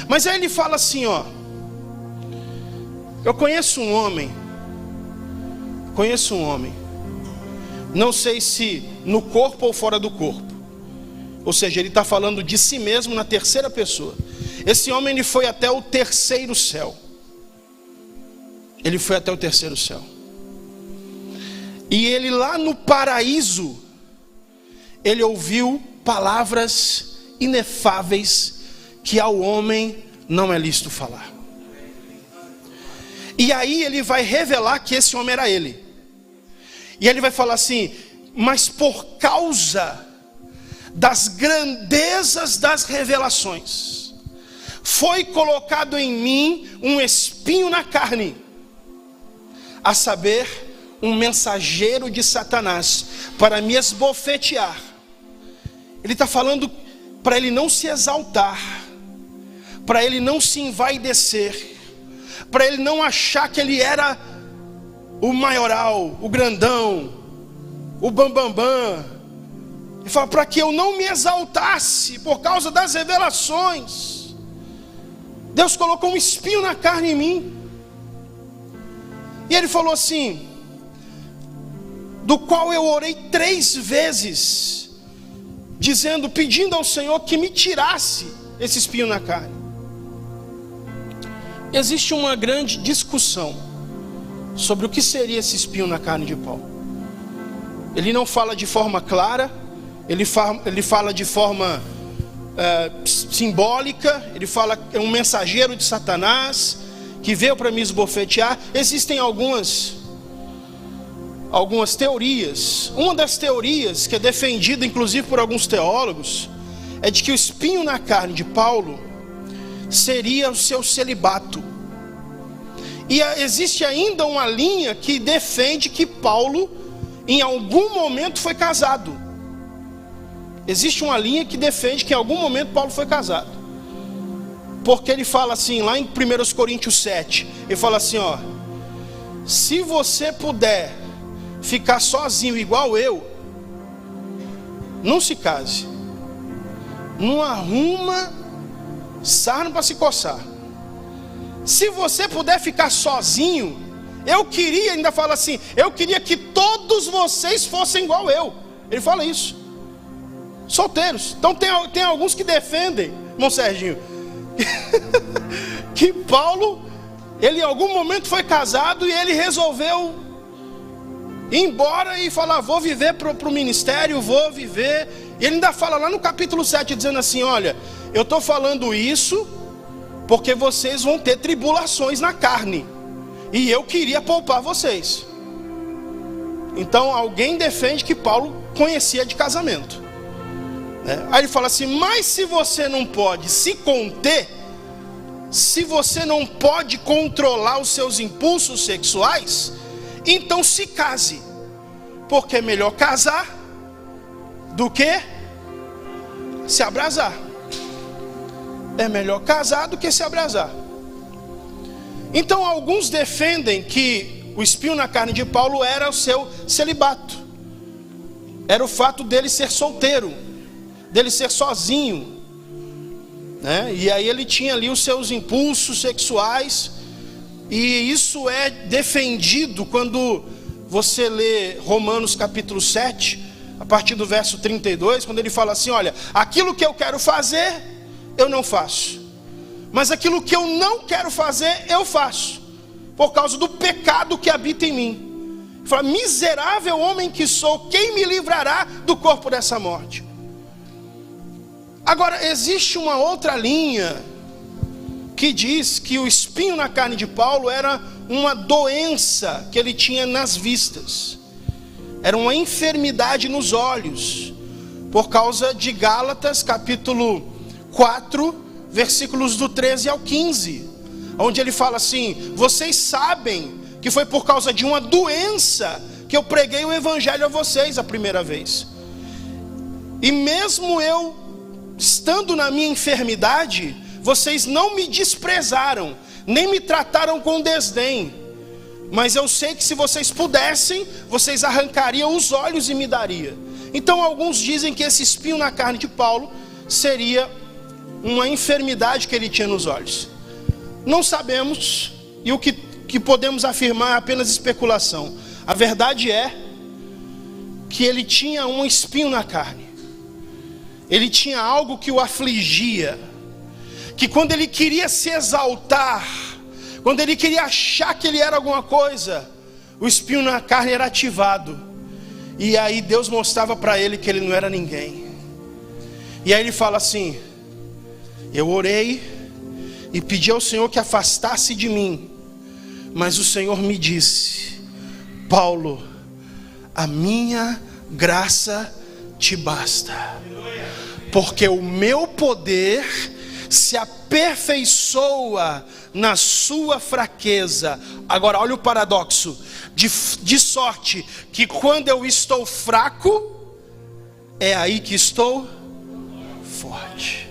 Mas aí ele fala assim, ó: eu conheço um homem, não sei se no corpo ou fora do corpo. Ou seja, ele está falando de si mesmo na terceira pessoa. Esse homem, ele foi até o terceiro céu. Ele foi até o terceiro céu. E ele lá no paraíso, ele ouviu palavras inefáveis que ao homem não é lícito falar. E aí ele vai revelar que esse homem era ele. E ele vai falar assim: mas por causa das grandezas das revelações, foi colocado em mim um espinho na carne, a saber, um mensageiro de Satanás, para me esbofetear. Ele está falando para ele não se exaltar, para ele não se envaidecer, para ele não achar que ele era o maioral, o grandão, o bambambam. Ele fala: para que eu não me exaltasse por causa das revelações, Deus colocou um espinho na carne em mim. E ele falou assim: do qual eu orei 3 vezes, dizendo, pedindo ao Senhor que me tirasse esse espinho na carne. Existe uma grande discussão sobre o que seria esse espinho na carne de Paulo. Ele não fala de forma clara, ele fala de forma simbólica. Ele fala que é um mensageiro de Satanás que veio para me esbofetear. Existem algumas teorias. Uma das teorias que é defendida inclusive por alguns teólogos é de que o espinho na carne de Paulo seria o seu celibato. E existe ainda uma linha que defende que Paulo em algum momento foi casado. Existe uma linha que defende que em algum momento Paulo foi casado. Porque ele fala assim, lá em 1 Coríntios 7, ele fala assim, ó: se você puder ficar sozinho igual eu, não se case. Não arruma sarna para se coçar. Se você puder ficar sozinho, eu queria, ainda fala assim, eu queria que todos vocês fossem igual eu. Ele fala isso. Solteiros. Então tem alguns que defendem, irmão Serginho, que Paulo, ele em algum momento foi casado e ele resolveu ir embora e falar: vou viver para o ministério, vou viver. E ele ainda fala lá no capítulo 7, dizendo assim: olha, eu estou falando isso porque vocês vão ter tribulações na carne, e eu queria poupar vocês. Então alguém defende que Paulo conhecia de casamento. Aí ele fala assim: mas se você não pode se conter, se você não pode controlar os seus impulsos sexuais, então se case, porque é melhor casar do que se abrasar. É melhor casar do que se abrasar. Então alguns defendem que o espinho na carne de Paulo era o seu celibato, era o fato dele ser solteiro, dele ser sozinho, né? E aí ele tinha ali os seus impulsos sexuais. E isso é defendido quando você lê Romanos capítulo 7, a partir do verso 32, quando ele fala assim: olha, aquilo que eu quero fazer, eu não faço, mas aquilo que eu não quero fazer, eu faço, por causa do pecado que habita em mim. Ele fala: miserável homem que sou, quem me livrará do corpo dessa morte? Agora, existe uma outra linha que diz que o espinho na carne de Paulo era uma doença que ele tinha nas vistas, era uma enfermidade nos olhos, por causa de Gálatas capítulo 4, versículos do 13 ao 15, onde ele fala assim: vocês sabem que foi por causa de uma doença que eu preguei o evangelho a vocês a primeira vez, e mesmo eu estando na minha enfermidade, vocês não me desprezaram, nem me trataram com desdém. Mas eu sei que se vocês pudessem, vocês arrancariam os olhos e me dariam. Então alguns dizem que esse espinho na carne de Paulo seria uma enfermidade que ele tinha nos olhos. Não sabemos, e o que podemos afirmar é apenas especulação. A verdade é que ele tinha um espinho na carne. Ele tinha algo que o afligia, que quando ele queria se exaltar, quando ele queria achar que ele era alguma coisa, o espinho na carne era ativado. E aí Deus mostrava para ele que ele não era ninguém. E aí ele fala assim: eu orei e pedi ao Senhor que afastasse de mim, mas o Senhor me disse: Paulo, a minha graça te basta, porque o meu poder se aperfeiçoa na sua fraqueza. Agora olha o paradoxo, de sorte que quando eu estou fraco, é aí que estou forte.